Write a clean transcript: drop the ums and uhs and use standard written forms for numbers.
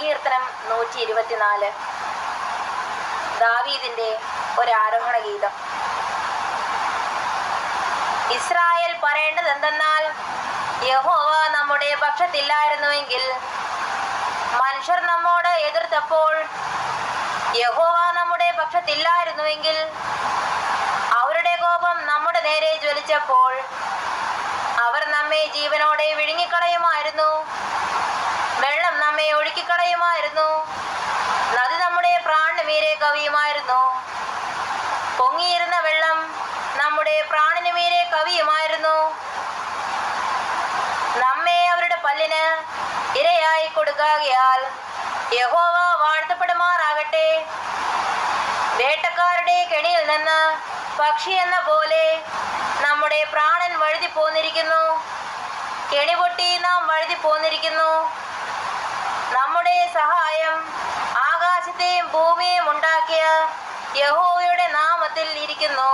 സങ്കീർത്തനം 124. ദാവീദിന്റെ ഒരാരോഹണ ഗീതം. ഇസ്രായേൽ പറയേണ്ടത് എന്തെന്നാൽ, യഹോവ നമ്മുടെ പക്ഷത്തില്ലായിരുന്നുവെങ്കിൽ, മനുഷ്യർ നമ്മോട് എതിർത്തപ്പോൾ യഹോവ നമ്മുടെ പക്ഷത്തില്ലായിരുന്നുവെങ്കിൽ, അവരുടെ കോപം നമ്മുടെ നേരെ ജ്വലിച്ചപ്പോൾ അവർ നമ്മെ ജീവനോടെ വിഴുങ്ങിക്കളയുമായിരുന്നു. വെള്ളം നമ്മെ ഒഴുക്കിക്കളയുമായിരുന്നു. നദി നമ്മുടെ പ്രാണന് മീരെ കവിയുമായിരുന്നു. പൊങ്ങിയിരുന്ന വെള്ളം നമ്മുടെ പ്രാണന് മീരെ കവിയുമായിരുന്നു. നമ്മെ അവരുടെ പല്ലിന് ഇരയായി കൊടുക്കാകയാൽ യഹോവ വാഴ്ത്തപ്പെടുമാറാകട്ടെ. വേട്ടക്കാരുടെ കെണിയിൽ നിന്ന് പക്ഷി എന്ന പോലെ നമ്മുടെ പ്രാണൻ വഴുതി പോന്നിരിക്കുന്നു. കെണിപൊട്ടി നാം വഴുതി പോന്നിരിക്കുന്നു. നമ്മുടെ സഹായം ആകാശത്തെയും ഭൂമിയെയും ഉണ്ടാക്കിയ യഹോവയുടെ നാമത്തിൽ ഇരിക്കുന്നു.